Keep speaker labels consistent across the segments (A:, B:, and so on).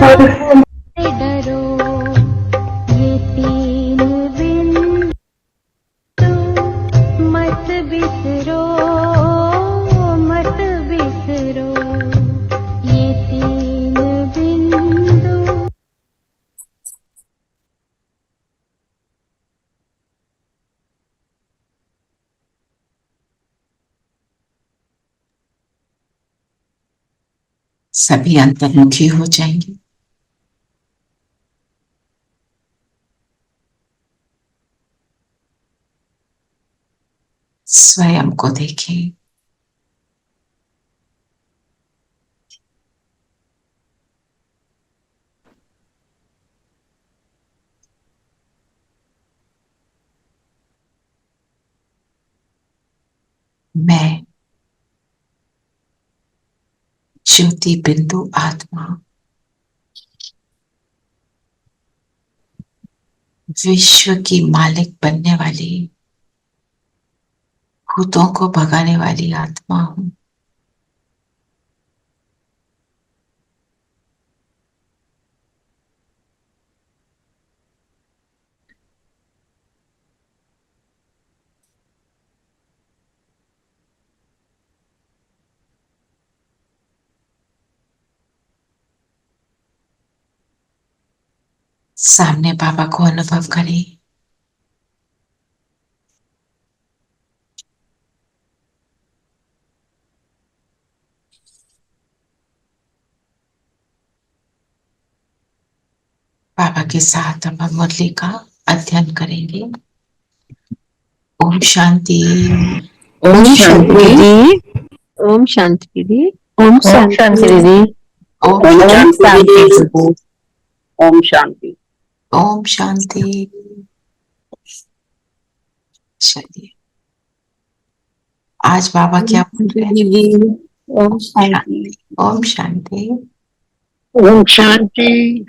A: डरो ये तीन बिंदु मत बिसरो ये तीन बिंदु।
B: सभी अंतर्मुखी हो जाएंगे। स्वयं को देखें। मैं ज्योति बिंदु आत्मा विश्व की मालिक बनने वाली भूतों को भगाने वाली आत्मा हूं। सामने बाबा को अनुभव करें। बाबा के साथ हम मुरली का अध्ययन करेंगे। ओम शांति।
C: ओम शांति दीदी। ओम शांति दीदी। ओम शांति दीदी।
B: ओम
C: शांति। ओम शांति।
B: ओम शांति। चलिए आज बाबा क्या बोल रहे हैं?
C: Om Shanti.
B: Om Shanti.
C: Om Shanti.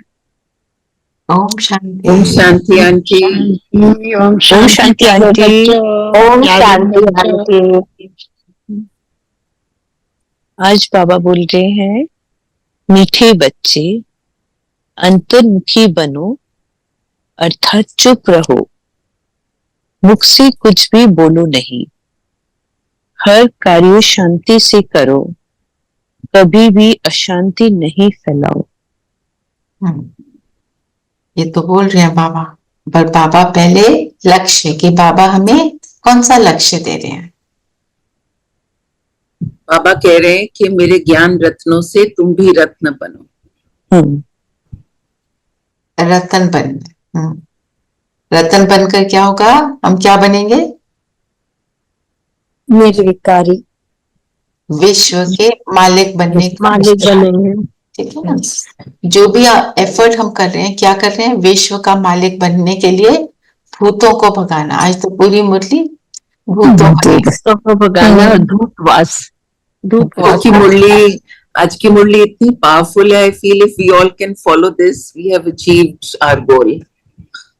B: Om Shanti.
C: Om Shanti aunty. Om Shanti aunty. Om Shanti aunty. आज बाबा बोल रहे हैं, मीठे बच्चे अंतर्मुखी बनो अर्थात चुप रहो, मुख से कुछ भी बोलो नहीं, हर कार्य शांति से करो, कभी भी अशांति नहीं फैलाओ।
B: ये तो बोल रहे हैं बाबा, पर बाबा पहले लक्ष्य कि बाबा हमें कौन सा लक्ष्य दे रहे हैं?
D: बाबा कह रहे हैं कि मेरे ज्ञान रत्नों से तुम भी रत्न बनो।
B: रतन बनना। रतन बनकर क्या होगा? हम क्या बनेंगे?
C: निर्विकारी
B: विश्व के मालिक बनने का
C: मालिक बनेंगे।
B: ठीक है ना? जो भी एफर्ट हम कर रहे हैं, क्या कर रहे हैं? विश्व का मालिक बनने के लिए भूतों को भगाना। आज तो पूरी मुरली भूतों
C: को भगाना और धूपवास।
D: आज की मुरली इतनी पावरफुल है। I feel if we all can follow this we have achieved our goal.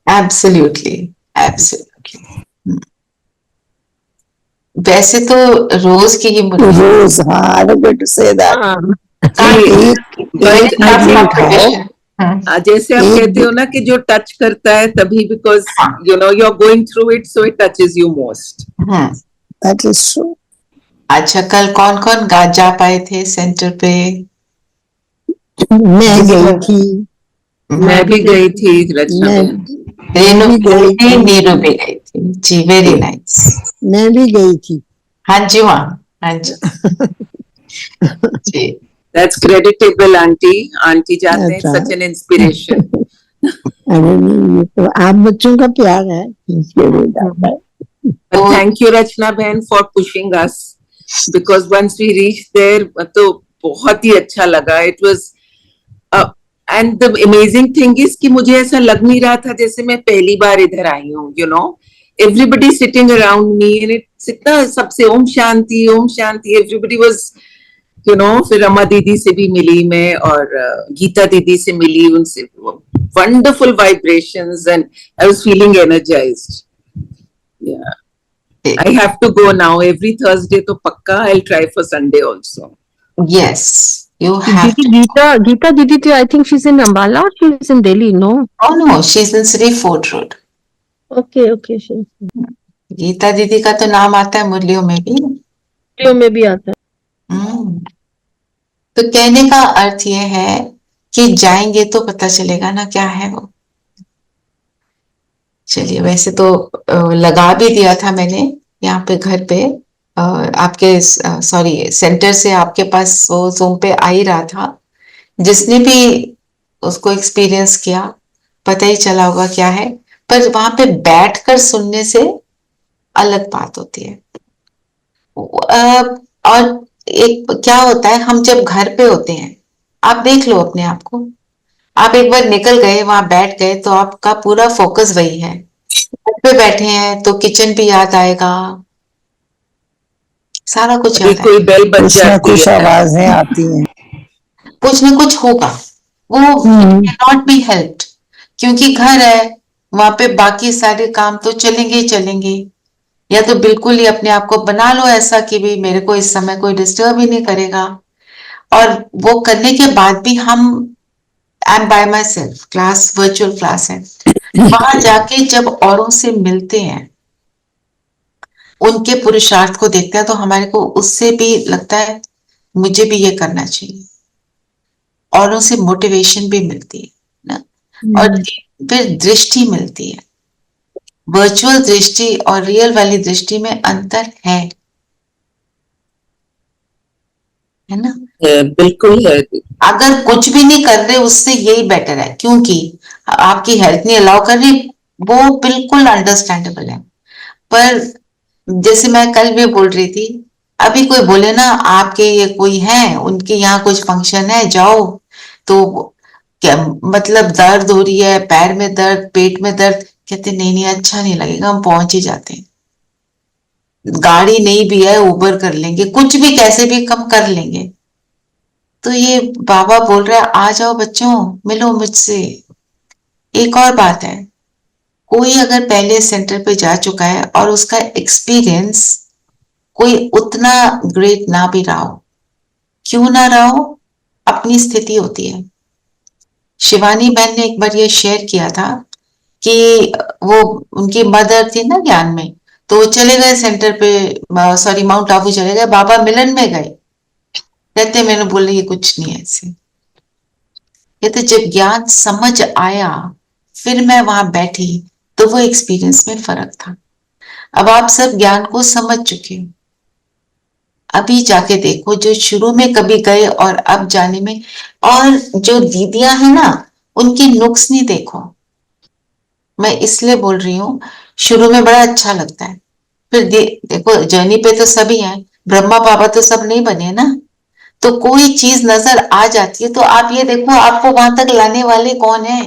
B: Absolutely, absolutely. वैसे तो रोज की ही मुरली,
C: रोज, हाँ, गुड टू से दैट।
D: जैसे आप कहते हो ना कि जो टच करता है तभी, because you know you are going through it so it touches you most.
C: That is true.
B: अच्छा, कल कौन कौन जा पाए थे सेंटर पे?
C: मैं गई थी।
D: मैं भी गई थी। रचना
B: रेनू भी गई थी, नीरू भी गई थी। जी, वेरी नाइस।
C: मैं भी गई थी।
B: हाँ जी, हाँ जी। जी,
D: दैट्स क्रेडिटेबल आंटी। आंटी जाते हैं, सच एन इंस्पिरेशन।
C: ये तो आप बच्चों का प्यार है।
D: थैंक यू रचना बहन for pushing us, because once we reach there तो बहुत ही अच्छा लगा। It was and the amazing thing is कि मुझे ऐसा लग नहीं रहा था जैसे मैं पहली बार इधर आई हूँ। You know, everybody sitting around me and it's इतना सबसे Om Shanti everybody was, you know. फिर रमा दीदी से भी मिली मैं और गीता दीदी से मिली, उनसे wonderful vibrations and I was feeling energised. या I have to go now. Every Thursday तो पक्का. I'll try for Sunday also.
B: Yes, You have
E: Didi,
B: to.
E: Geeta Didi, too, I think she's in Ambala or she's in Delhi, no?
B: Oh no, she's in Sri Fort Road.
E: Okay, she
B: Gita दीदी का तो नाम आता है मुरलियों में भी।
E: में भी आता है।
B: हम्म। तो कहने का अर्थ ये है कि जाएंगे तो पता चलेगा ना क्या है वो। चलिए, वैसे तो लगा भी दिया था मैंने यहाँ पे घर पे, आपके सॉरी सेंटर से आपके पास वो जूम पे आ ही रहा था। जिसने भी उसको एक्सपीरियंस किया पता ही चला होगा क्या है, पर वहां पे बैठकर सुनने से अलग बात होती है। और एक क्या होता है, हम जब घर पे होते हैं, आप देख लो अपने आप को, आप एक बार निकल गए वहां बैठ गए तो आपका पूरा फोकस वही है। घर पे बैठे हैं तो किचन भी याद आएगा, सारा कुछ
D: अभी
B: याद
D: कोई
B: आएगा,
D: बेल बज
F: कुछ ना
D: जाती
F: कुछ
D: है।
F: आवाजें आती हैं।
B: कुछ ना कुछ होगा, वो नॉट बी हेल्प्ड, क्योंकि घर है, वहां पे बाकी सारे काम तो चलेंगे ही चलेंगे। या तो बिल्कुल ही अपने आप को बना लो ऐसा कि भाई मेरे को इस समय कोई डिस्टर्ब ही नहीं करेगा, और वो करने के बाद भी हम I am bye my self, class virtual class है, वहां जाके जब औरों से मिलते हैं, उनके पुरुषार्थ को देखते हैं, तो हमारे को उससे भी लगता है मुझे भी ये करना चाहिए, औरों से मोटिवेशन भी मिलती है ना, और फिर दृष्टि मिलती है। वर्चुअल दृष्टि और रियल वाली दृष्टि में अंतर है ना।
D: बिल्कुल है।
B: अगर कुछ भी नहीं कर रहे उससे यही बेटर है, क्योंकि आपकी हेल्थ नहीं अलाउ कर रही, वो बिल्कुल अंडरस्टैंडेबल है। पर जैसे मैं कल भी बोल रही थी, अभी कोई बोले ना आपके ये कोई है उनके यहाँ कुछ फंक्शन है जाओ, तो क्या मतलब दर्द हो रही है, पैर में दर्द, पेट में दर्द, कहते नहीं नहीं अच्छा नहीं लगेगा, हम पहुंच ही जाते हैं, गाड़ी नहीं भी है उबर कर लेंगे, कुछ भी कैसे भी कम कर लेंगे। तो ये बाबा बोल रहा है आ जाओ बच्चों मिलो मुझसे। एक और बात है, कोई अगर पहले सेंटर पे जा चुका है और उसका एक्सपीरियंस कोई उतना ग्रेट ना भी रहा हो, क्यों ना रहा हो, अपनी स्थिति होती है। शिवानी बहन ने एक बार ये शेयर किया था कि वो उनकी मदर थी ना ज्ञान में, तो वो चले गए सेंटर पे, सॉरी माउंट आबू चले गए, बाबा मिलन में गए, कहते मैंने बोला ये कुछ नहीं है ऐसे, कहते जब ज्ञान समझ आया फिर मैं वहां बैठी तो वो एक्सपीरियंस में फर्क था। अब आप सब ज्ञान को समझ चुके हो, अभी जाके देखो जो शुरू में कभी गए और अब जाने में, और जो दीदियां हैं ना उनकी नुक्स नहीं देखो, मैं इसलिए बोल रही हूँ, शुरू में बड़ा अच्छा लगता है, फिर देखो जर्नी पे तो सभी हैं, ब्रह्मा बाबा तो सब नहीं बने ना, तो कोई चीज नजर आ जाती है तो आप ये देखो आपको वहां तक लाने वाले कौन है।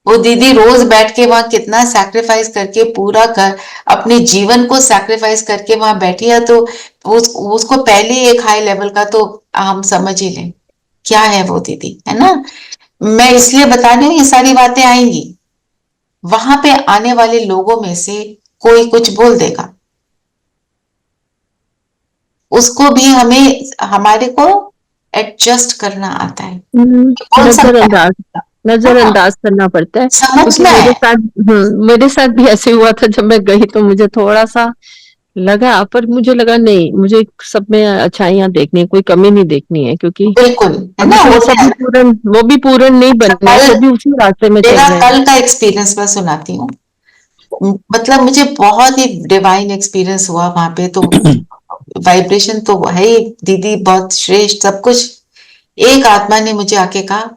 B: वो दीदी रोज बैठ के वहां कितना सैक्रिफाइस करके पूरा कर अपने जीवन को सैक्रिफाइस करके वहां बैठी है, तो उसको पहले एक हाई लेवल का तो हम समझ ही लें क्या है वो दीदी, है ना। मैं इसलिए बता रही हूँ ये सारी बातें आएंगी, वहां पे आने वाले लोगों में से कोई कुछ बोल देगा, उसको भी हमें हमारे को एडजस्ट करना आता है, बोल सकता है,
E: नजरअंदाज करना पड़ता है, क्योंकि
B: समझना है।
E: मेरे साथ भी ऐसे हुआ था। जब मैं गई तो मुझे थोड़ा सा लगा, पर मुझे लगा नहीं, मुझे सब में अच्छाइयां देखनी है, कोई कमी नहीं देखनी है, क्योंकि
B: बिल्कुल है
E: अभी
B: ना,
E: तो वो भी पूर्ण नहीं बने हैं, वो भी उसी रास्ते में चल
B: मेरा
E: रहे हैं।
B: कल का एक्सपीरियंस मैं सुनाती हूँ, मतलब मुझे बहुत ही डिवाइन एक्सपीरियंस हुआ वहां पे, तो वाइब्रेशन तो है ही दीदी, बहुत श्रेष्ठ सब कुछ। एक आत्मा ने मुझे आके कहा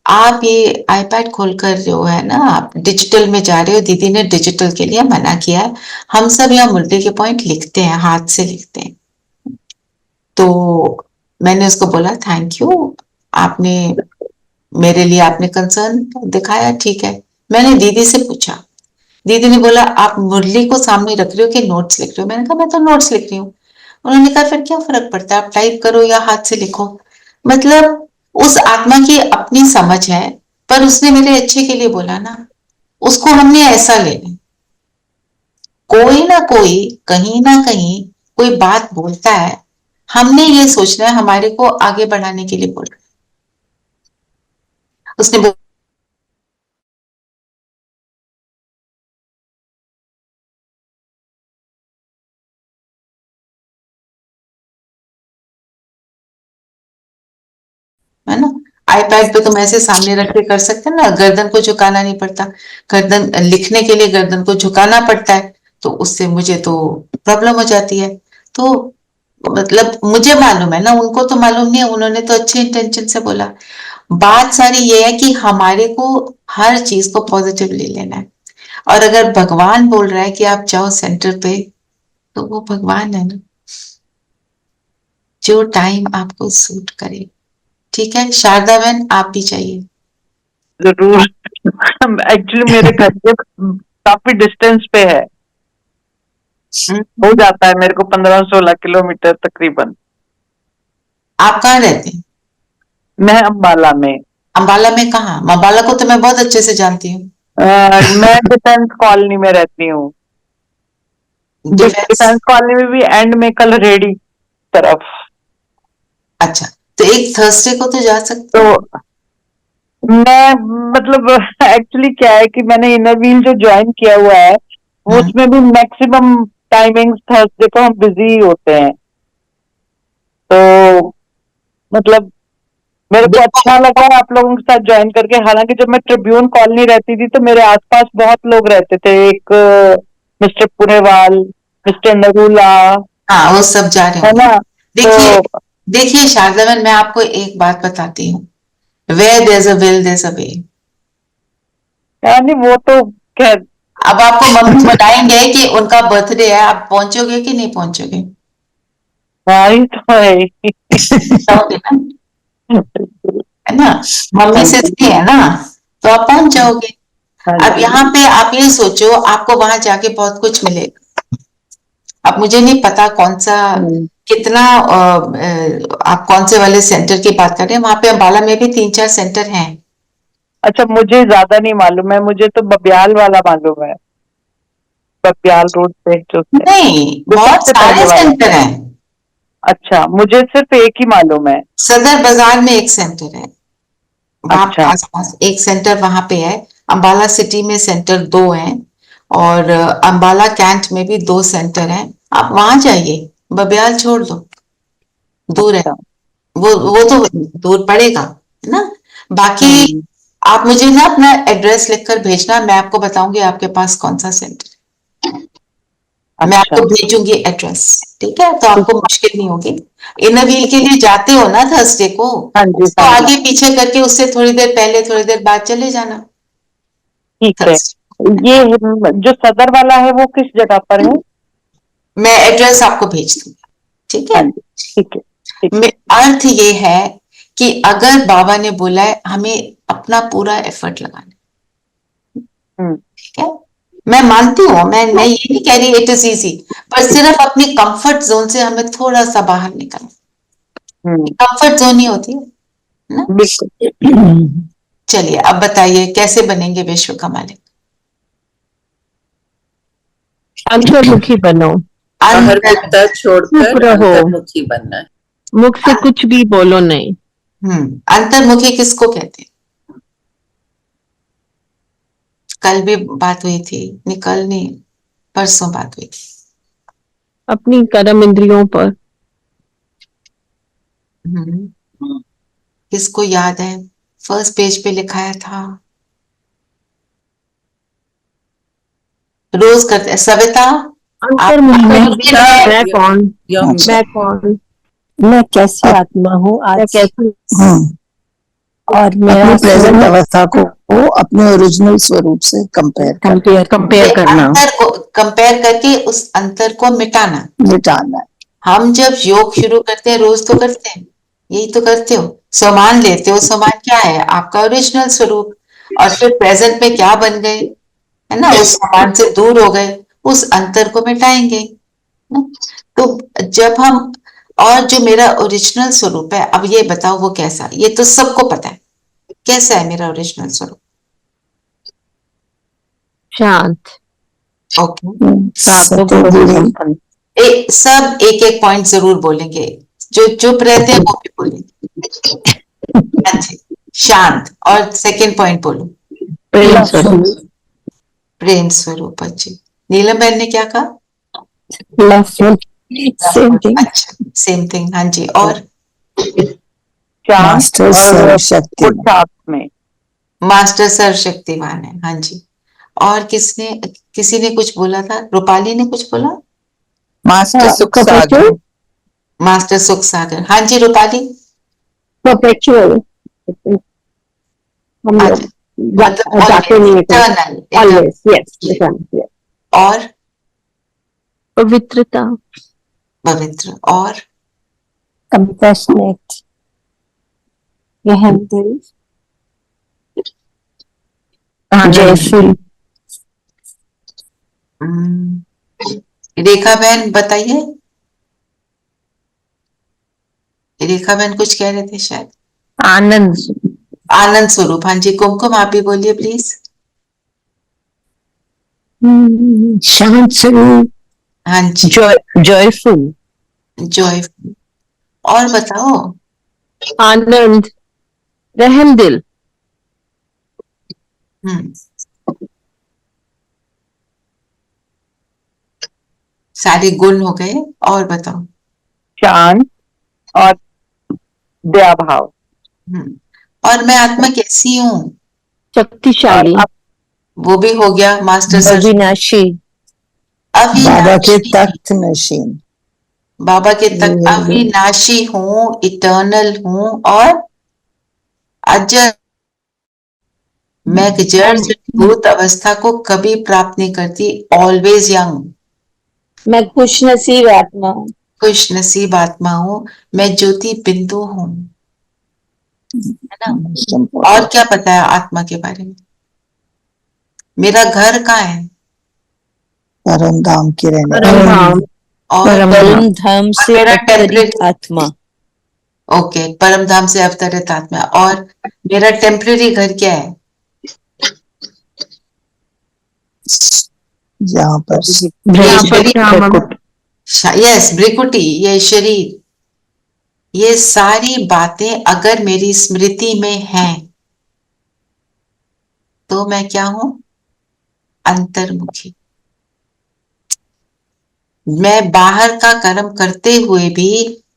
B: आप ये आईपैड खोलकर जो है ना आप डिजिटल में जा रहे हो, दीदी ने डिजिटल के लिए मना किया है, हम सब यहाँ मुर्दे के पॉइंट लिखते हैं, हाथ से लिखते हैं। तो मैंने उसको बोला थैंक यू, आपने मेरे लिए आपने कंसर्न दिखाया, ठीक है। मैंने दीदी से पूछा, दीदी ने बोला आप मुरली को सामने रख रहे हो कि नोट्स लिख रहे हो, मैंने कहा मैं तो नोट्स लिख रही हूँ। उन्होंने कहा फिर क्या फर्क पड़ता है आप टाइप करो या हाथ से लिखो, मतलब उस आत्मा की अपनी समझ है, पर उसने मेरे अच्छे के लिए बोला ना, उसको हमने ऐसा लेना, कोई ना कोई कहीं ना कहीं कोई बात बोलता है, हमने ये सोचना है, हमारे को आगे बढ़ाने के लिए बोल रहा है। उसने है ना, आईपैड पे तुम ऐसे सामने रख के कर सकते हैं ना, गर्दन को झुकाना नहीं पड़ता। गर्दन लिखने के लिए गर्दन को झुकाना पड़ता है, तो उससे मुझे तो प्रॉब्लम हो जाती है। तो मतलब मुझे मालूम है ना, उनको तो मालूम नहीं है, उन्होंने तो अच्छे इंटेंशन से बोला। बात सारी ये है कि हमारे को हर चीज को पॉजिटिव ले लेना है। और अगर भगवान बोल रहा है कि आप जाओ सेंटर पे, तो वो भगवान है ना, जो टाइम आपको सूट करे। ठीक है शारदा बहन, आप भी चाहिए।
F: जरूर। एक्चुअली मेरे घर से काफी डिस्टेंस पे है। हो जाता है मेरे को 15-16 किलोमीटर तकरीबन।
B: आप कहाँ रहते हैं?
F: मैं अम्बाला में।
B: अंबाला में कहाँ? अंबाला को तो मैं बहुत अच्छे से जानती हूँ।
F: मैं डिफेंस कॉलोनी में रहती हूँ।
B: डिफेंस।
F: डिफेंस कॉलोनी में भी एंड में कलरेडी तरफ।
B: अच्छा, तो एक थर्सडे को तो जा सकते
F: तो
B: हो।
F: मैं मतलब एक्चुअली क्या है कि मैंने इनर व्हील जो ज्वाइन किया हुआ है, वो
B: हाँ।
F: उसमें भी मैक्सिमम टाइमिंग्स थर्सडे को हम बिजी होते हैं। तो मतलब मेरे को अच्छा लगा आप लोगों के साथ ज्वाइन करके। हालांकि जब मैं ट्रिब्यून कॉलोनी रहती थी तो मेरे आसपास बहुत लोग रहते थे। एक मिस्टर पुरेवाल, मिस्टर नरूला,
B: हाँ, वो सब जा रहे
F: है
B: होंगे।
F: ना।
B: देखिए,
F: तो
B: देखिए शारदा बहन, मैं आपको एक बात बताती हूँ, where there is a will there is a way.
F: यानी वो तो खैर
B: अब आपको मम्मी बताएंगे कि उनका बर्थडे है, आप पहुंचोगे कि नहीं पहुंचोगे?
F: भाई तो है ही।
B: जाओगे ना, है ना, मम्मी से सही है ना, तो आप पहुंच जाओगे।
F: हाँ
B: अब
F: जी।
B: यहाँ पे आप ये सोचो, आपको वहां जाके बहुत कुछ मिलेगा। अब मुझे नहीं पता कौन सा, कितना आप कौन से वाले सेंटर की बात कर रहे हैं। वहां पे अम्बाला में भी 3-4 सेंटर हैं।
F: अच्छा, मुझे ज्यादा नहीं मालूम है। मुझे तो बबियाल वाला मालूम है। बबियाल रोड पे जो है,
B: नहीं,
F: जो
B: बहुत
F: सबसे
B: सारे
F: पहले वाला।
B: सेंटर हैं।
F: अच्छा, मुझे सिर्फ एक ही मालूम है।
B: सदर बाजार में एक सेंटर है, वहां पे
F: अच्छा।
B: आसपास एक सेंटर वहां पे है। अम्बाला सिटी में सेंटर 2 हैं, और अम्बाला कैंट में भी 2 सेंटर हैं। आप वहां जाइए, बबियाल छोड़ दो, दूर है।
F: अच्छा।
B: वो तो दूर पड़ेगा, है ना। बाकी
F: हम्म।
B: आप मुझे ना अपना एड्रेस लिखकर भेजना, मैं आपको बताऊंगी आपके पास कौन सा सेंटर है। मैं
F: अच्छा।
B: आपको भेजूंगी एड्रेस, ठीक है, तो
F: ठीक
B: आपको
F: है।
B: मुश्किल नहीं होगी। इनर व्हील के लिए जाते हो ना थर्सडे को,
F: हाँ जी,
B: उसको
F: हाँ जी।
B: आगे पीछे करके उससे थोड़ी देर पहले थोड़ी देर बाद चले जाना
F: ठीक है।
B: थर्सडे।
F: ये जो सदर वाला है वो किस जगह पर है?
B: मैं एड्रेस आपको भेज दूंगी, ठीक है।
F: हाँ जी, ठीक है। ठीक है।
B: अर्थ ये है कि अगर बाबा ने बोला है, हमें अपना पूरा एफर्ट लगाना है,
F: हम्म।
B: ठीक है। मैं मानती हूँ, मैं नहीं ये नहीं कह रही इट इज इजी, पर सिर्फ अपनी कंफर्ट जोन से हमें थोड़ा सा बाहर निकलना।
F: हम्म।
B: कंफर्ट जोन ही होती है ना।
F: बिल्कुल।
B: चलिए अब बताइए, कैसे बनेंगे विश्व का मालिक?
E: अंतर्मुखी बनो,
B: अंतर,
D: बाहरमुखता
E: चुप
D: छोड़कर
E: रहो,
D: अंतर्मुखी बनना है।
E: मुख से कुछ भी बोलो नहीं।
B: अंतर्मुखी किसको कहते हैं? कल भी बात हुई थी, कल नहीं, परसों बात हुई थी।
E: अपनी कर्म इंद्रियों पर।
B: किसको याद है? फर्स्ट पेज पे लिखाया था, रोज करते हैं। सविता, आप
E: अंतर्मुखी मैं
D: या,
E: कौन,
D: या
E: मैं कौन,
G: मैं कैसी आत्मा हूँ
E: मैं
G: आज
E: कैसी,
G: और मेरा
H: अपनी प्रेजेंट
G: स्वरूप
H: अवस्था को अपने ओरिजिनल स्वरूप से कंपेयर
G: कंपेयर करना।
B: अंतर को कंपेयर करके उस अंतर को मिटाना।
H: मिटाना है।
B: हम जब योग शुरू करते हैं, रोज तो करते हैं, यही तो करते हो, सम्मान लेते हो। सम्मान क्या है? आपका ओरिजिनल स्वरूप। और फिर प्रेजेंट में क्या बन गए, है ना, उस सम्मान से दूर हो गए, उस अंतर को मिटाएंगे ना? तो जब हम, और जो मेरा ओरिजिनल स्वरूप है, अब ये बताओ वो कैसा? ये तो सबको पता है, कैसा है मेरा ओरिजिनल स्वरूप?
E: शांत,
B: ओके,
H: सत्य,
B: सब एक एक पॉइंट जरूर बोलेंगे। जो चुप रहते हैं वो भी बोलेंगे। अच्छा, शांत। और सेकंड पॉइंट बोलो।
E: प्रेम स्वरूप।
B: प्रेम स्वरूप। अच्छी। नीलम बहन ने क्या कहा?
G: Loveful, same thing.
B: अच्छा, सेम थिंग। हाँ जी। और
F: शांत
H: मास्टर
F: और
H: सर्वशक्ति।
F: पुरुषार्थ में।
B: मास्टर सर्वशक्तिमान है। हाँ जी। और किसी ने कुछ बोला था? रूपाली ने कुछ बोला?
H: मास्टर सुख सागर।
B: मास्टर सुख सागर। हाँ जी रूपाली।
G: परपेचुअल, हम लोग
B: अच्छा, मतलब
G: जाते नहीं है कहीं।
B: इटर्नल।
G: Always, yes.
B: और
E: पवित्रता।
B: पवित्र। और
G: कंपैशनेट, रहम दिल, जयफुल।
B: रेखा बहन बताइए। रेखा बहन कुछ कह रहे थे शायद।
E: आनंद।
B: आनंद स्वरूप। हाँ जी। कुमकुम आप भी बोलिए प्लीज।
G: शांत स्वरूप,
B: हाँ जी।
C: जॉयफुल।
B: जॉय। और बताओ।
E: आनंद, रहम दिल।
B: हम्म, सारे गुण हो गए। और बताओ।
F: शांत और दया भाव।
B: और मैं आत्मा कैसी हूँ?
E: शक्तिशाली।
F: और
B: वो भी हो गया। Master sir.
C: अविनाशी।
H: बाबा के
B: अविनाशी।
H: तख्त नशीन।
B: बाबा के तक अविनाशी हूँ, इटर्नल हूँ और अजर। मैं जड़ भूत अवस्था को कभी प्राप्त नहीं करती। Always young.
G: मैं खुश नसीब आत्मा हूँ।
B: खुश नसीब आत्मा हूँ। मैं ज्योति बिंदु हूँ। है ना? और क्या पता है आत्मा के बारे में? मेरा घर कहाँ है?
H: परम धाम की रहने
E: परम धाम।
B: और
C: परम धाम से
B: मेरा
C: अवतरित आत्मा।
B: ओके, परम धाम से अवतरित आत्मा। और मेरा टेम्पररी घर क्या है?
H: यहाँ पर
E: यहाँ पर
B: शरीर। यस, भ्रिकुटी, ये शरीर। ये सारी बातें अगर मेरी स्मृति में हैं तो मैं क्या हूं? अंतर्मुखी। मैं बाहर का कर्म करते हुए भी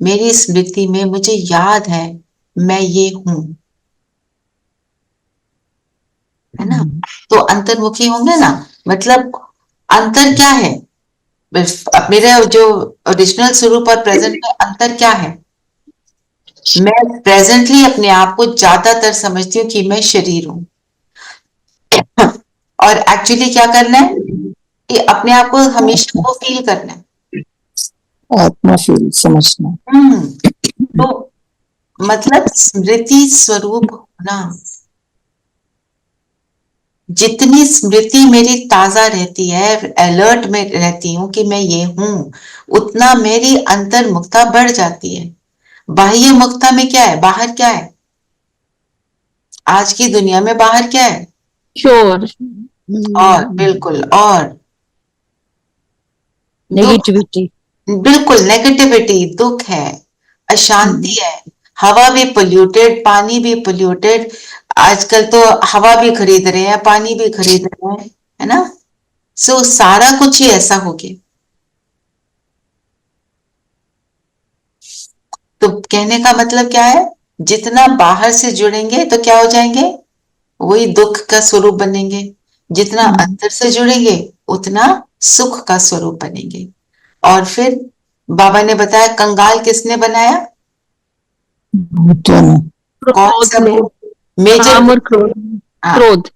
B: मेरी स्मृति में मुझे याद है मैं ये हूं। है ना? तो अंतर्मुखी होंगे ना। मतलब अंतर क्या है? अब मेरा जो ओरिजिनल स्वरूप और प्रेजेंट में अंतर क्या है? मैं प्रेजेंटली अपने आप को ज्यादातर समझती हूँ कि मैं शरीर हूं। और एक्चुअली क्या करना है कि अपने आप को हमेशा वो फील करना है।
H: आत्मा फील समझना।
B: तो मतलब स्मृति स्वरूप होना। जितनी स्मृति मेरी ताजा रहती है, अलर्ट में रहती हूँ कि मैं ये हूं, उतना मेरी अंतर्मुखता बढ़ जाती है। बाह्य मुक्ता में क्या है? बाहर क्या है? आज की दुनिया में बाहर क्या है?
E: शोर।
B: और बिल्कुल। और दुख।
C: नेगेटिविटी।
B: बिल्कुल नेगेटिविटी, दुख है, अशांति है। हवा भी पोल्यूटेड, पानी भी पोल्यूटेड। आजकल तो हवा भी खरीद रहे हैं, पानी भी खरीद रहे हैं। है ना? सो सारा कुछ ही ऐसा हो गया। तो कहने का मतलब क्या है? जितना बाहर से जुड़ेंगे तो क्या हो जाएंगे? वही दुख का स्वरूप बनेंगे। जितना अंदर से जुड़ेंगे उतना सुख का स्वरूप बनेंगे। और फिर बाबा ने बताया कंगाल किसने बनाया? कौन सा? मेजर।
E: काम और क्रोध।
B: हाँ,
E: क्रोध।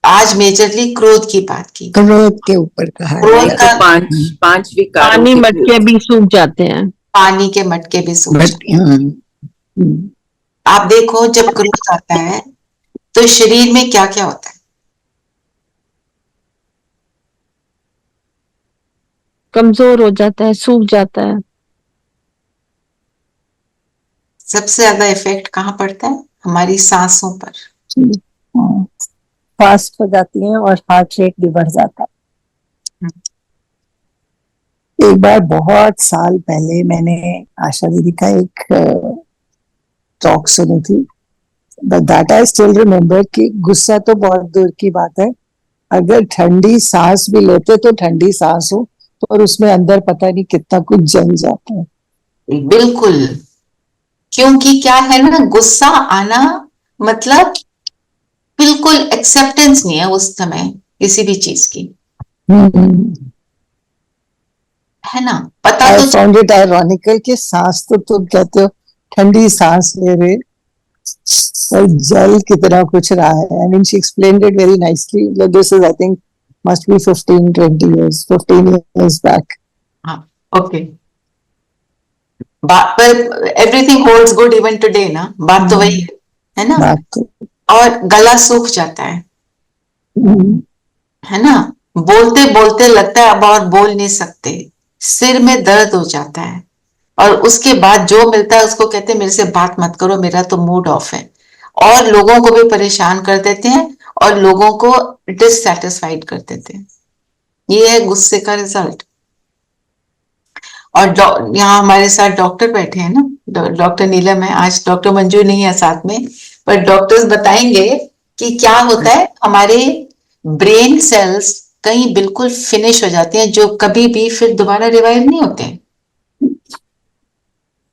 B: आज मेजरली क्रोध की बात की।
H: क्रोध के ऊपर कहा
B: क्रोध
H: गया।
D: तो
B: का
D: पांच विकारों
E: पानी
D: के
E: मटके भी सूख जाते हैं।
B: पानी के मटके भी सूख जाते हैं। आप देखो जब क्रोध आता है तो शरीर में क्या क्या होता है?
E: कमजोर हो जाता है, सूख जाता है।
B: सबसे ज्यादा इफेक्ट कहाँ पड़ता है? हमारी सांसों पर।
G: फास्ट हो जाती है और हार्ट रेट भी बढ़ जाता है।
H: एक बार बहुत साल पहले मैंने आशा दीदी का एक टॉक सुनी थी, but that I still remember कि गुस्सा तो बहुत दूर की बात है, अगर ठंडी सांस भी लेते तो ठंडी सांस हो, और उसमें अंदर पता नहीं कितना कुछ जम जाता है।
B: बिल्कुल, क्योंकि क्या है ना, गुस्सा आना मतलब बिल्कुल एक्सेप्टेंस नहीं है उस समय किसी भी चीज की, है ना। पता
H: आई
B: तो
H: फाउंड इट आयरॉनिकल कि सांस तो तुम कहते हो ठंडी सांस ले रहे, पर जल की तरह कुछ रहा है। I mean she explained it very nicely. This is I think must be 15 years back.
B: हाँ, ओके। बात पर everything holds good even today ना, बात तो वही है ना।
H: बात तो
B: और गला सूख जाता
H: हम्म,
B: है ना। बोलते बोलते लगता है अब और बोल नहीं सकते, सिर में दर्द हो जाता है, और उसके बाद जो मिलता है उसको कहते हैं मेरे से बात मत करो, मेरा तो मूड ऑफ है, और लोगों को भी परेशान कर देते हैं और लोगों को डिससेटिस्फाइड कर देते हैं। ये है गुस्से का रिजल्ट। और यहाँ हमारे साथ डॉक्टर बैठे हैं ना, डॉक्टर नीलम है, आज डॉक्टर मंजू नहीं है साथ में, पर डॉक्टर्स बताएंगे कि क्या होता है। हमारे ब्रेन सेल्स कहीं बिल्कुल फिनिश हो जाते हैं, जो कभी भी फिर दोबारा रिवाइव नहीं होते हैं।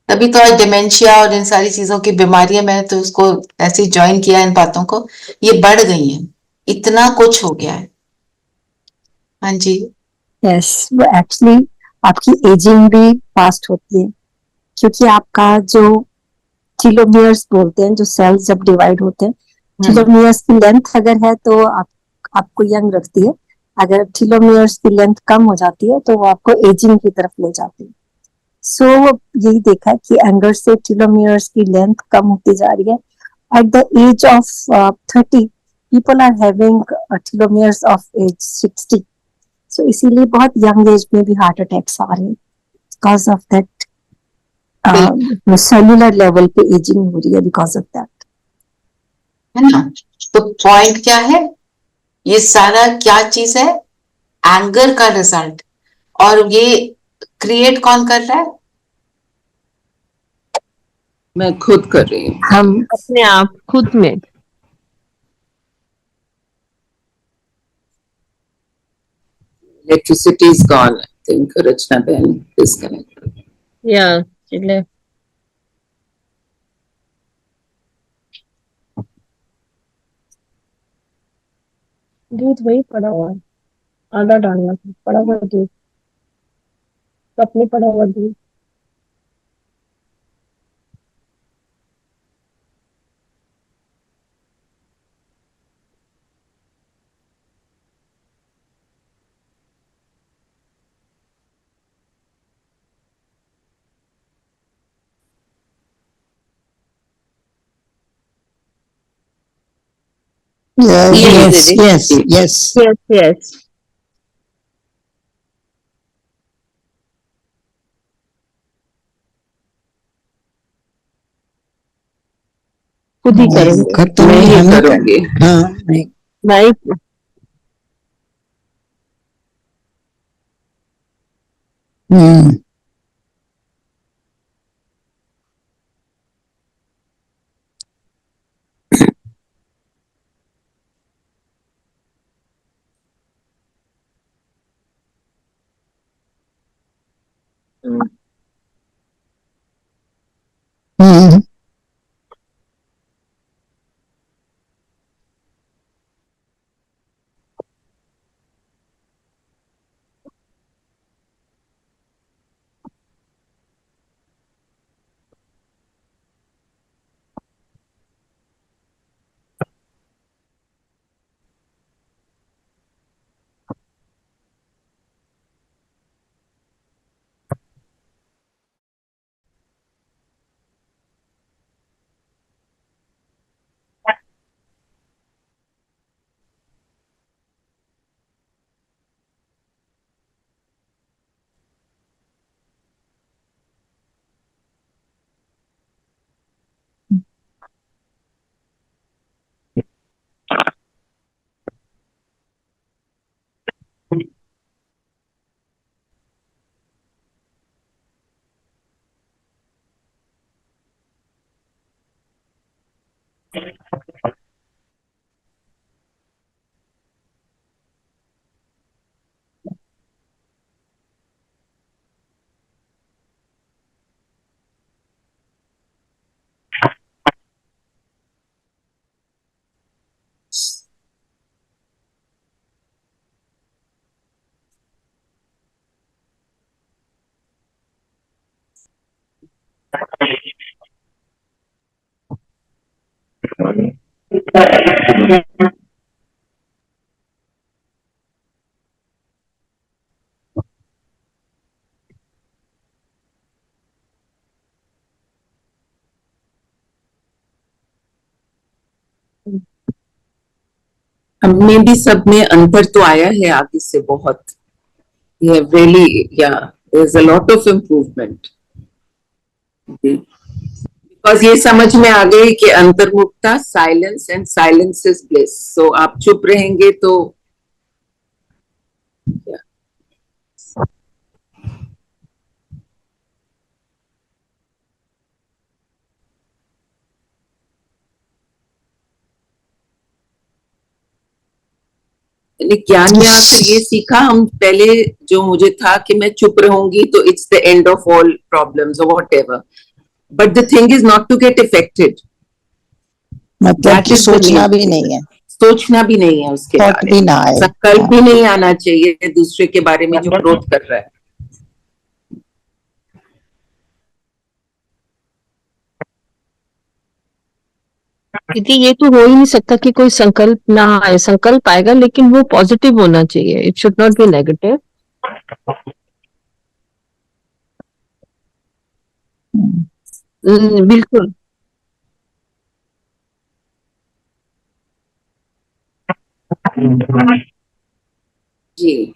B: तभी तो आज डिमेंशिया और इन सारी चीजों की बीमारियां, मैंने तो उसको ऐसे ही ज्वाइन किया इन बातों को, ये बढ़ गई हैं, इतना कुछ हो गया है। हाँ जी।
G: यस, वो एक्चुअली आपकी एजिंग भी फास्ट होती है, क्योंकि आपका जो टीलोमियर्स बोलते हैं, जो सेल्स जब डिवाइड होते हैं, टीलोमियर्स की लेंथ अगर है तो आपको यंग रखती है, अगर टीलोमियर्स की लेंथ कम हो जाती है तो वो आपको एजिंग की तरफ ले जाती है। सो यही देखा है कि एंगर से टीलोमियर्स की लेंथ कम होती जा रही है। At the age of 30 people are having telomeres of age 60। So इसीलिए बहुत यंग एज में भी हार्ट अटैक्स आ रहे हैं, because of that cellular level पे एजिंग हो रही है बिकॉज ऑफ दैट।
B: है ना। तो पॉइंट क्या है, ये सारा क्या चीज है, एंगर का रिजल्ट। और ये क्रिएट कौन कर रहा है?
D: मैं खुद कर रही हूँ।
E: हम अपने आप खुद में।
D: Electricity is gone. I think Rachna Ben disconnected.
E: या चले दूध वही पड़ा हुआ है, आधा डालना था, पड़ा हुआ दूध, कप में पड़ा हुआ दूध।
H: yes, yes, yes.
E: Yes yes. खुद ही करेंगे।
H: खत्म
D: मैं
H: नहीं
D: ही
H: हम
D: करूंगी।
H: हाँ नहीं
E: नहीं,
H: हम्म हम्म
D: हम में भी सब में अंतर तो आया है आगे से बहुत. We have really, yeah, there's a lot of improvement. Because ये समझ में आ गई कि अंतर्मुखता silence and silence is bliss. So आप चुप रहेंगे तो ज्ञान में आकर ये सीखा हम पहले जो मुझे था कि मैं चुप रहूंगी तो it's the end of all problems और whatever. But the thing is not to get affected.
H: मतलब कि सोचना भी नहीं है,
D: सोचना भी नहीं है उसके
H: थॉट
D: बारे
H: भी
D: में.
H: ना आए.
D: संकल्प भी नहीं आना चाहिए दूसरे के बारे में जो क्रोध कर रहा है.
E: दीदी ये तो हो ही नहीं सकता कि कोई संकल्प ना आए. संकल्प आएगा लेकिन वो पॉजिटिव होना चाहिए. It should not be negative. बिल्कुल.
D: जी.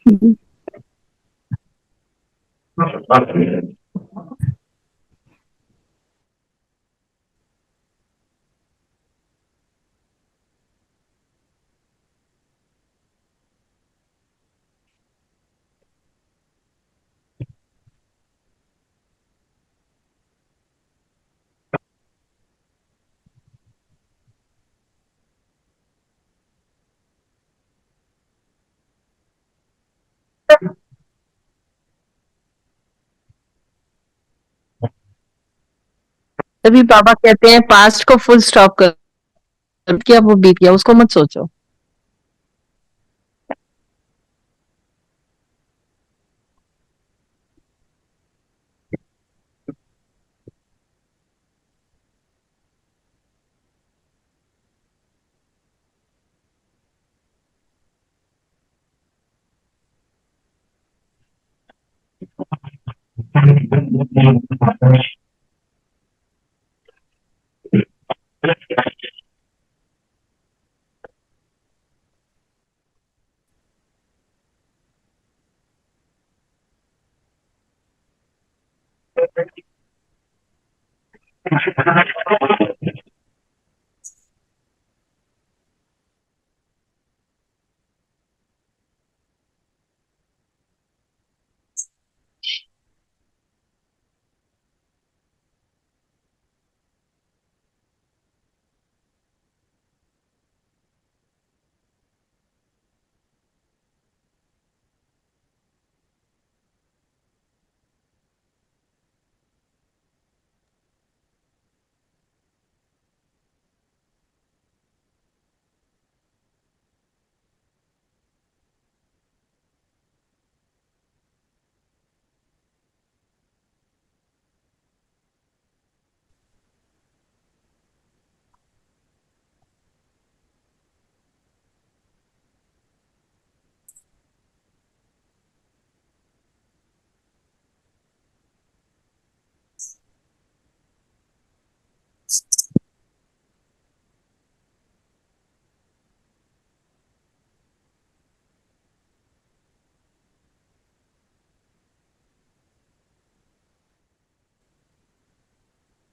E: तभी बाबा कहते हैं पास्ट को फुल स्टॉप कर किया, वो बीत गया, उसको मत सोचो.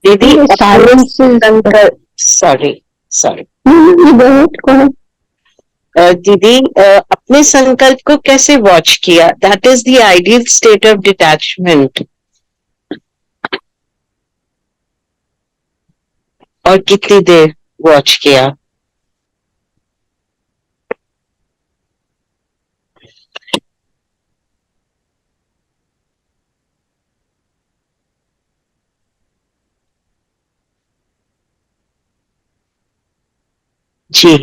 C: दीदी
E: साइलेंस
C: सॉरी
E: बहुत
C: दीदी अपने संकल्प को कैसे वॉच किया? That is the ideal state of detachment. और कितनी देर? वॉच किया? जी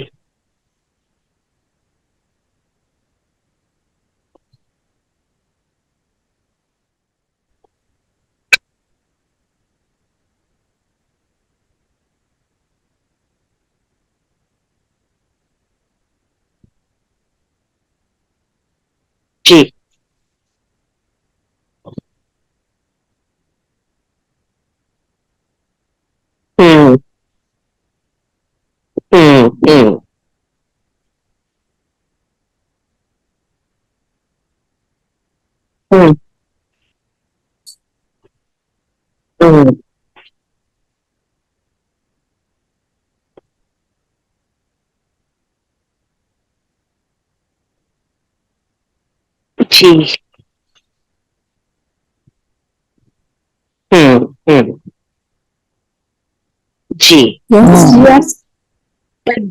C: जी। हम्म हम्म। हम्म हम्म। जी। हम्म। जी।
G: Yes, yes.
C: But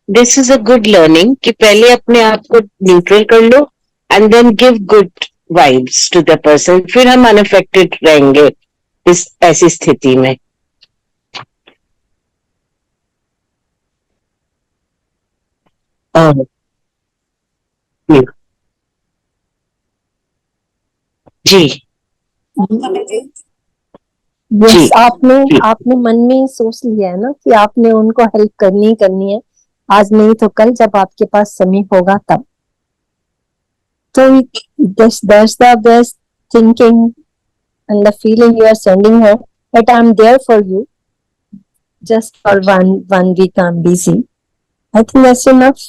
C: this is a good learning कि पहले अपने आप को न्यूट्रल कर लो and then give good vibes to the person, फिर हम अनअफेक्टेड रहेंगे इस ऐसी स्थिति में। जी जी
G: यस,
C: जी
G: आपने
C: जी।
G: आपने मन में सोच लिया है ना कि आपने उनको हेल्प करनी ही करनी है, आज नहीं तो कल जब आपके पास समय होगा तब। तो that's the best thinking and the feeling you are sending her that I'm there for you just for one week I'm busy. I think that's enough.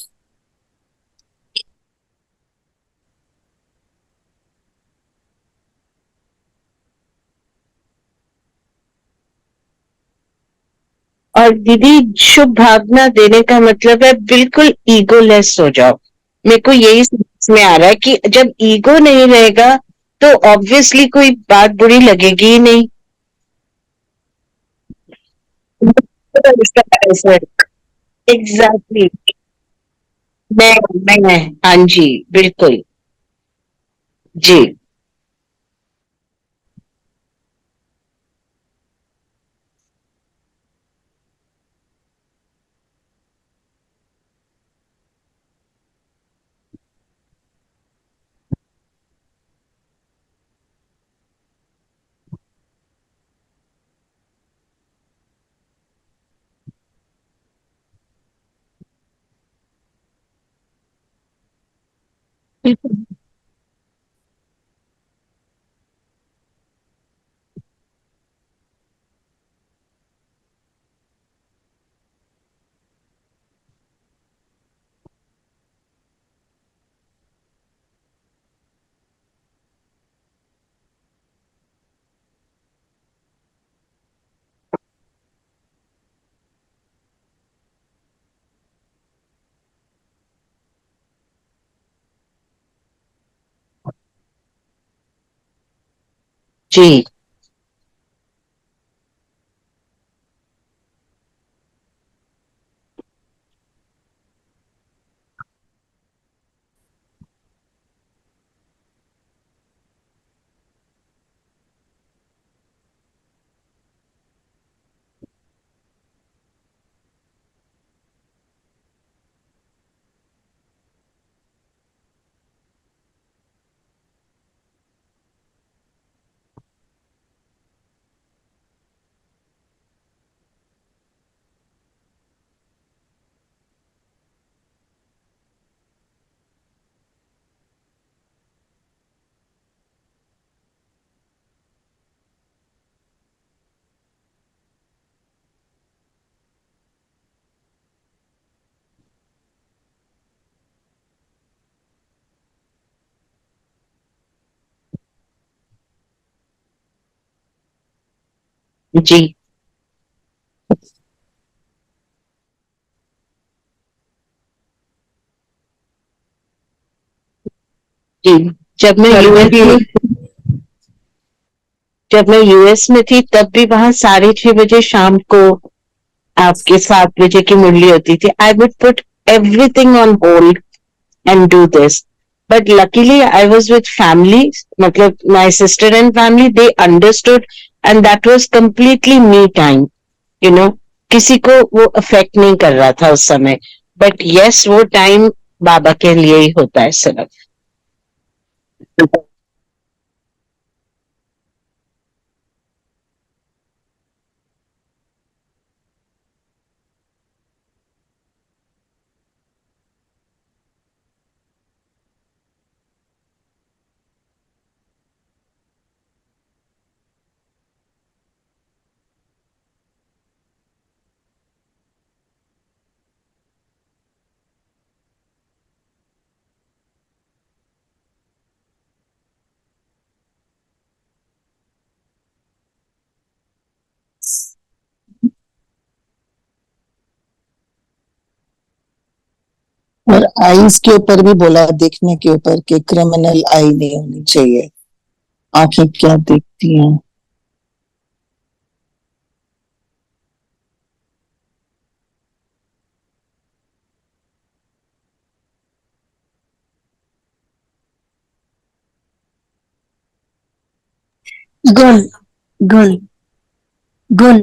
C: और दीदी, शुभ भावना देने का मतलब है बिल्कुल ईगोलेस हो जाओ। मेरे को यही समझ में आ रहा है कि जब ईगो नहीं रहेगा तो ऑब्वियसली कोई बात बुरी लगेगी ही नहीं। एग्जैक्टली। मैं हाँ जी, बिल्कुल। जी जी जी जी। जब मैं
D: घर में
C: यूएस
D: भी
C: में जब मैं यूएस में थी तब भी वहां 6:30 बजे शाम को
I: आपके 7 बजे की मुरली होती थी, I would put everything on hold and do this. But luckily, I was with family, मतलब my sister and family, they understood, and that was completely me time. You know, किसी को वो अफेक्ट नहीं कर रहा था उस समय. But yes, वो टाइम बाबा के लिए ही होता है सिर्फ.
H: और आईज के ऊपर भी बोला, देखने के ऊपर, कि क्रिमिनल आई नहीं होनी चाहिए. आंखें क्या देखती हैं.
G: गुण गुण गुण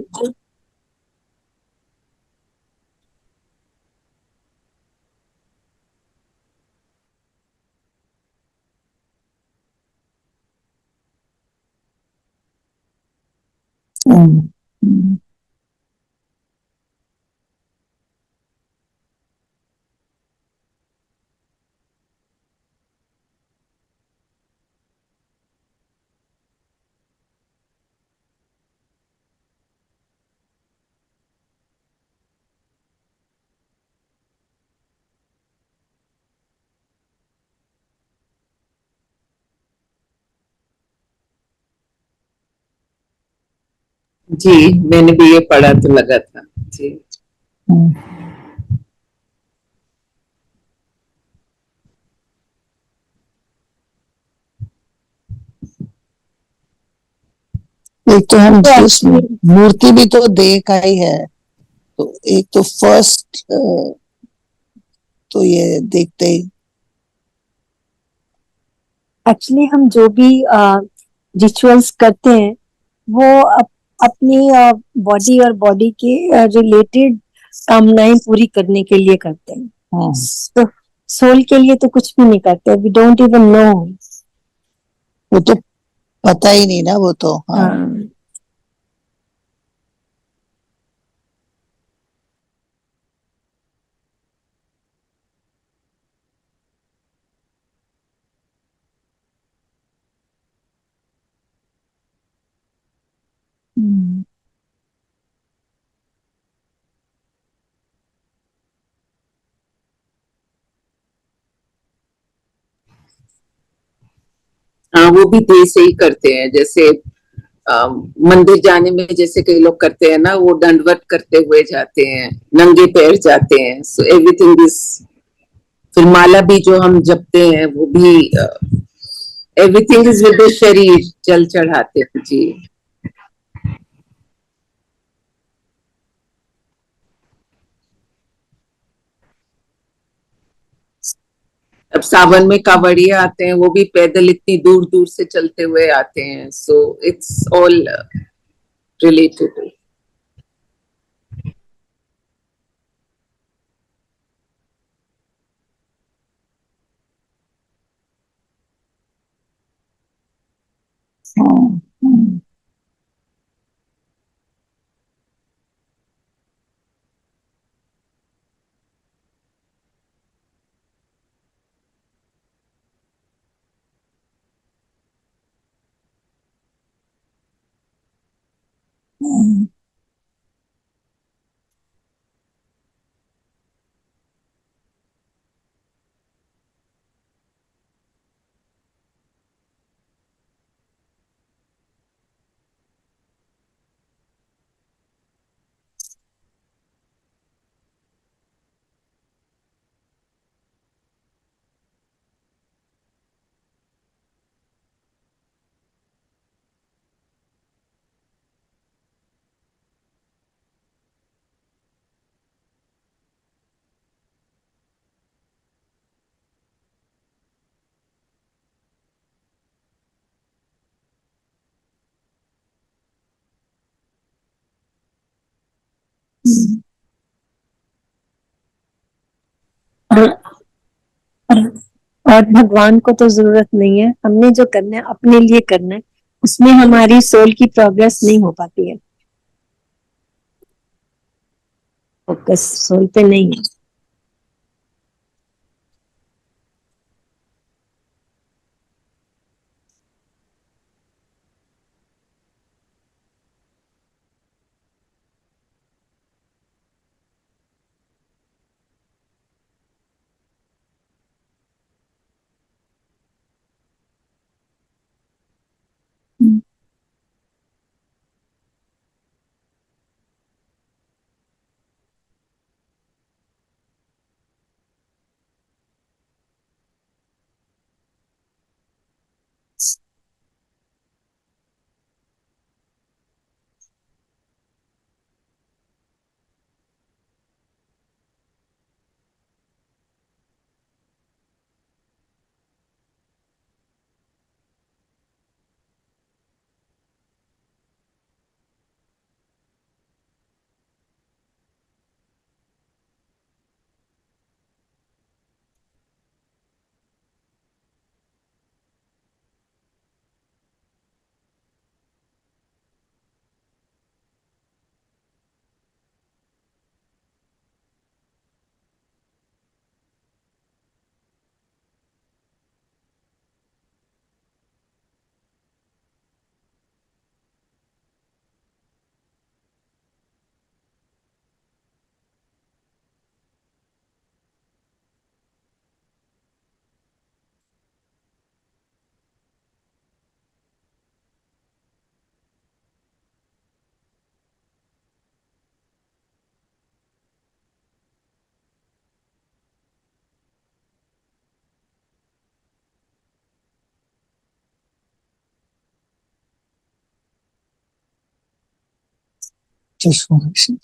H: हम्म, हम्म,
D: जी, मैंने भी ये पढ़ा तो लगा था जी.
H: हम्म. एक तो हम इस मूर्ति भी तो देह का ही है, तो एक तो फर्स्ट तो ये देखते ही.
G: एक्चुअली हम जो भी रिचुअल्स करते हैं वो अपनी बॉडी और बॉडी के रिलेटेड कामनाएं पूरी करने के लिए करते हैं. तो सोल के लिए तो कुछ भी नहीं करते. We don't even know.
H: वो तो पता ही नहीं ना, वो तो. हाँ. हम्म.
D: हाँ, वो भी देह से ही करते हैं. जैसे मंदिर जाने में जैसे कई लोग करते हैं ना, वो दंडवत करते हुए जाते हैं, नंगे पैर जाते हैं. सो एवरीथिंग इज, फिर माला भी जो हम जपते हैं वो भी एवरीथिंग इज विद द शरीर, जल चढ़ाते हैं जी. अब सावन में कावड़िया आते हैं, वो भी पैदल इतनी दूर दूर से चलते हुए आते हैं. So it's all related.
H: हाँ. हम्म. हम्म.
G: और भगवान को तो जरूरत नहीं है, हमने जो करना है अपने लिए करना है, उसमें हमारी सोल की प्रोग्रेस नहीं हो पाती है, फोकस सोल पे नहीं है।
H: Just one question.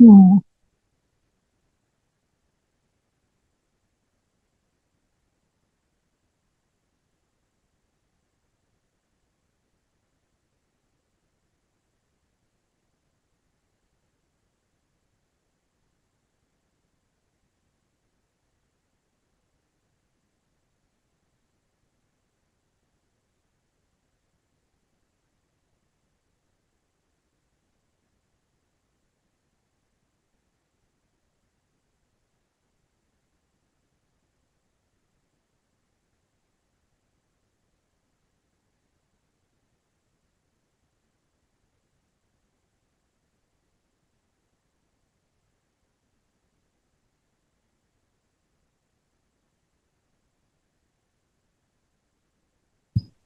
H: Hmm.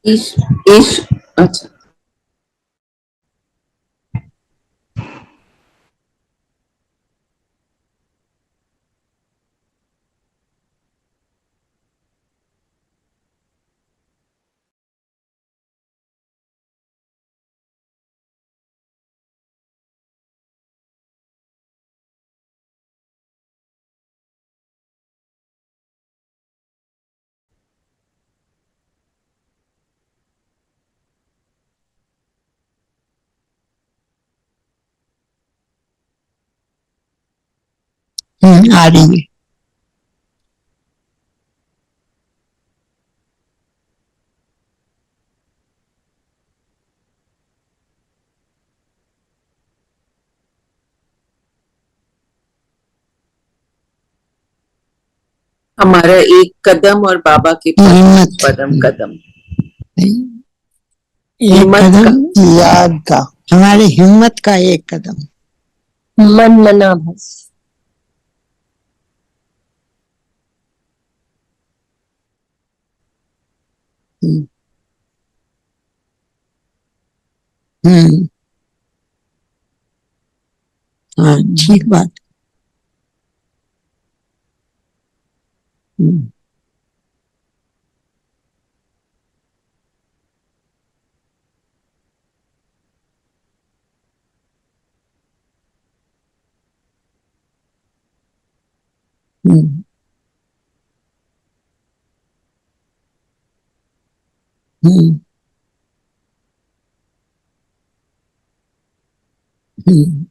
D: ईश ईश अच्छा
H: आ रही है।
D: हमारा एक कदम और बाबा के
H: हिम्मत
D: कदम कदम
H: नहीं, एक
D: हिम्मत का।
H: कदम याद का, हमारी हिम्मत का एक कदम।
G: मन मना बस।
H: हम्म हम्म, हाँ ठीक बात। हम्म हम्म हम्म हम्म,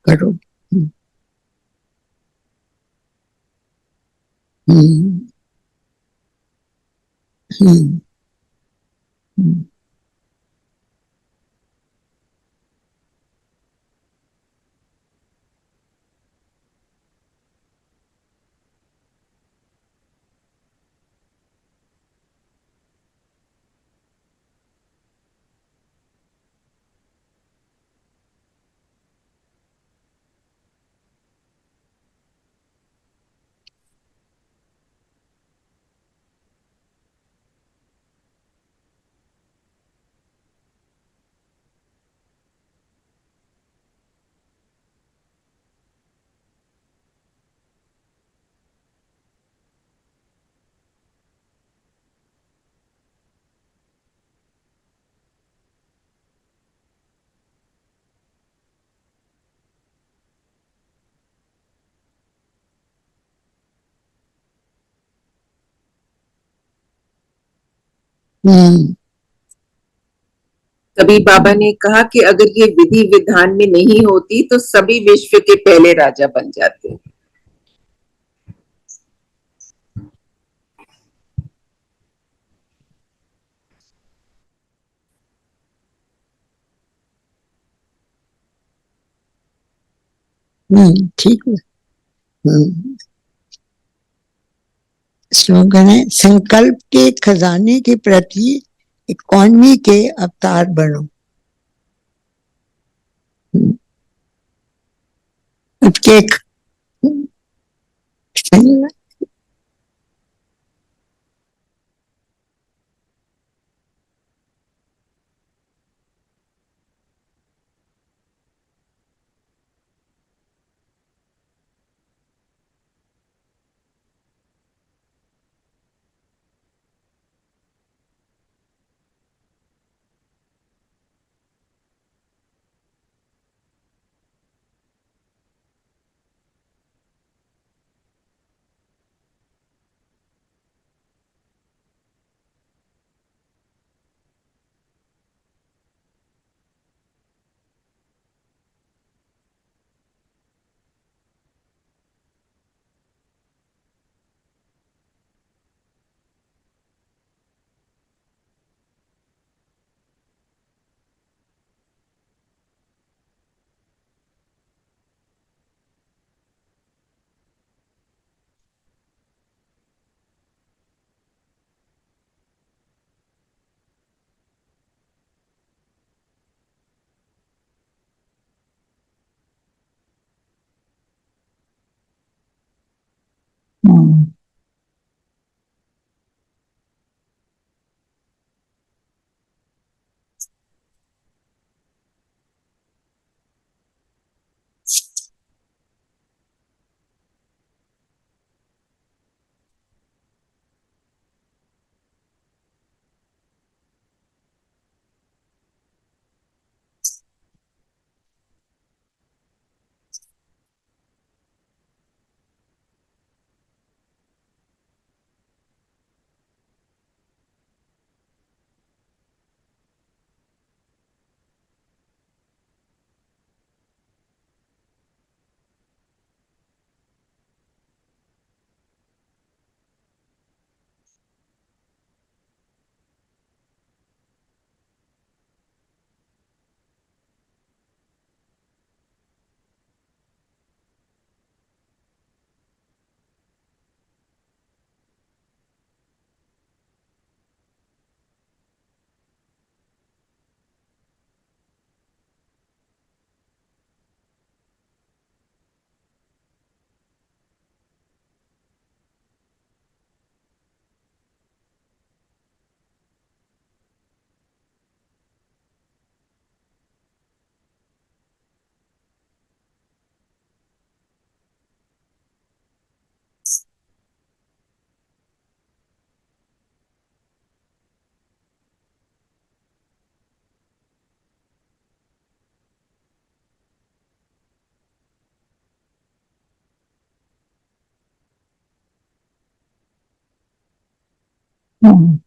H: करो। हम्म हम्म हम्म हम्म
D: कभी बाबा ने कहा कि अगर ये विधि विधान में नहीं होती तो सभी विश्व के पहले राजा बन जाते।
H: ठीक है। स्लोगन है, संकल्प के खजाने के प्रति इकोनॉमी के अवतार बनो। उसके हम्म,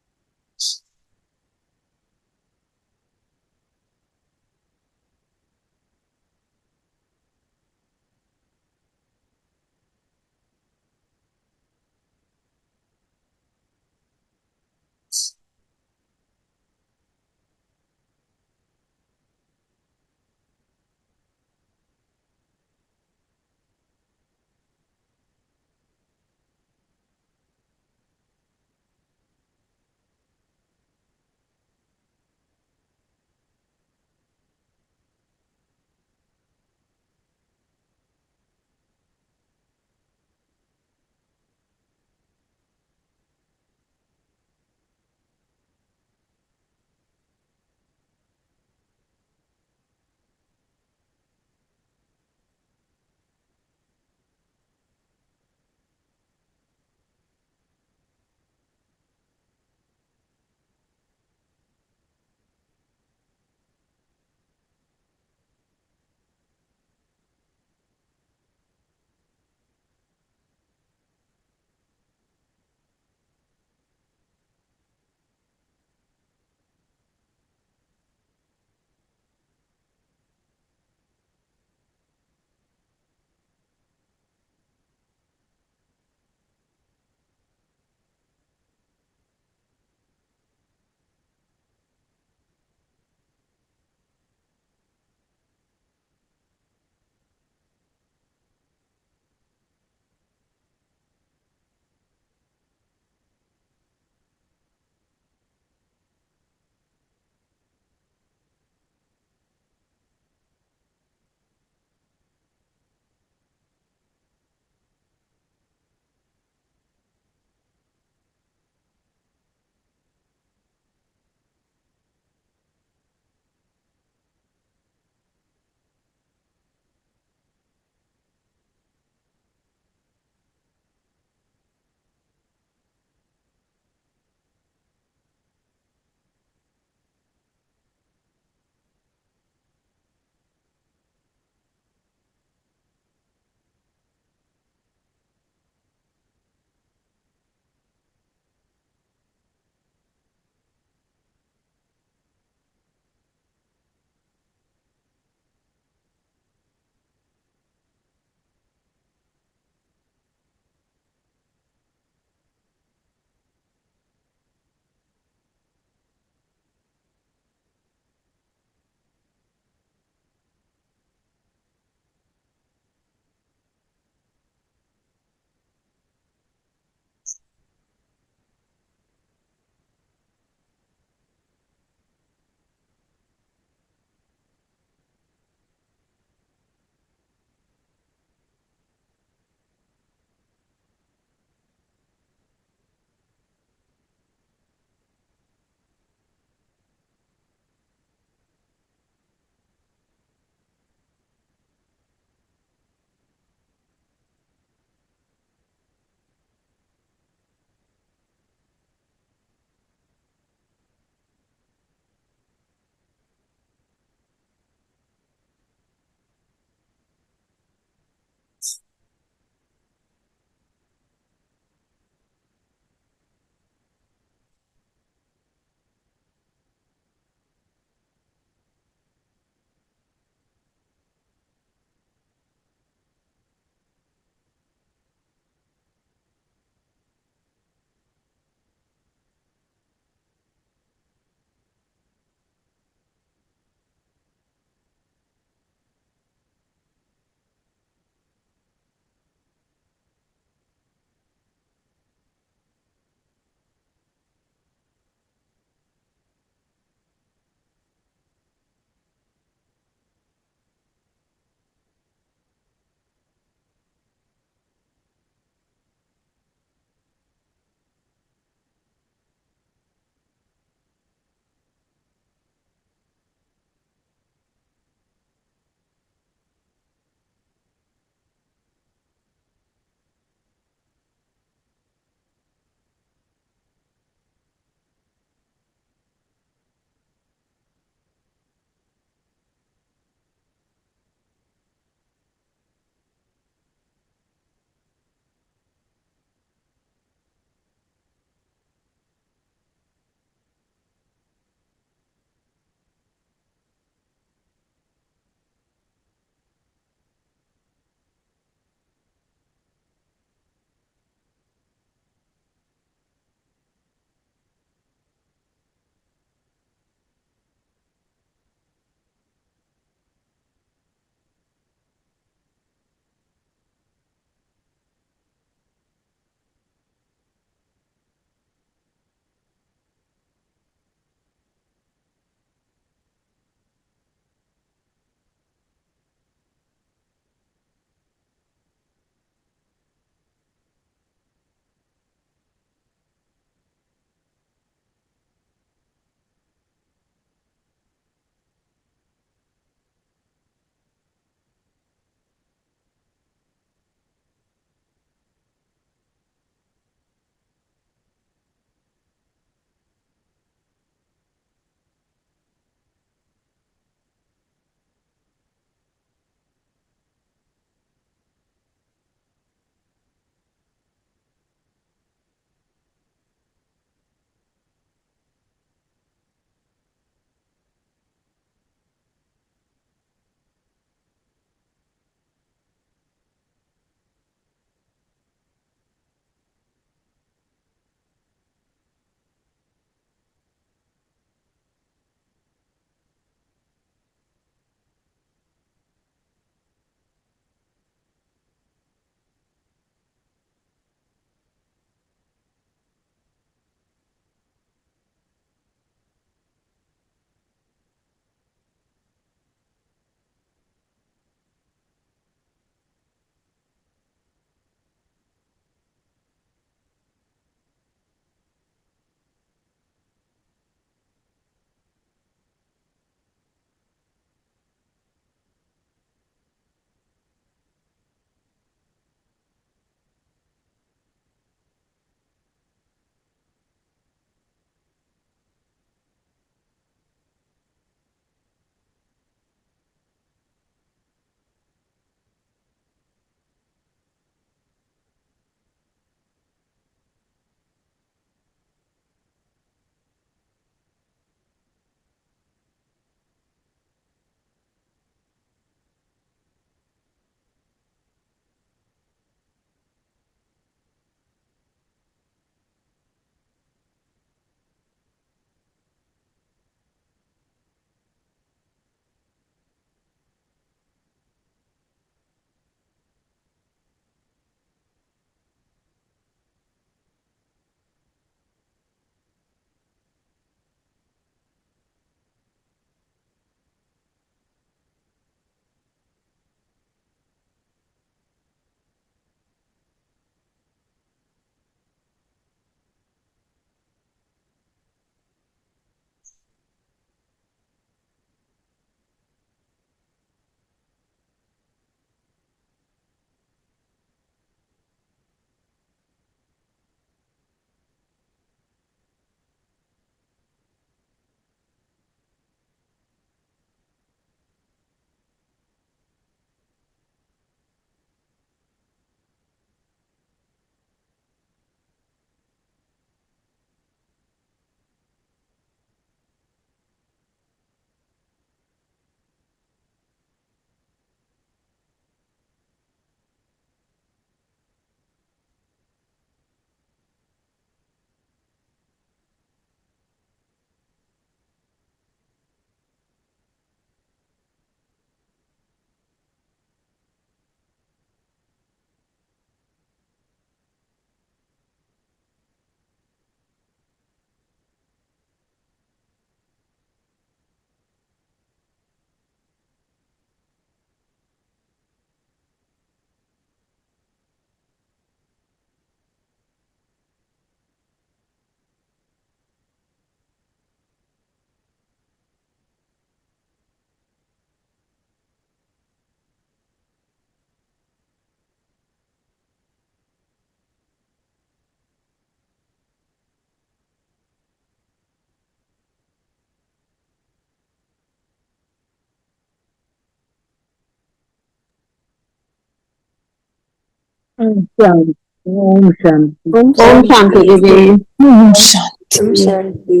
I: शांति, ओम शांति,
G: ओम
I: ओम शांति दीदी,
H: ओम शांति।
G: ओम शांति।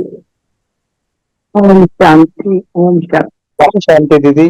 I: ओम शांति, ओम शांति।
F: ओम शांति दीदी।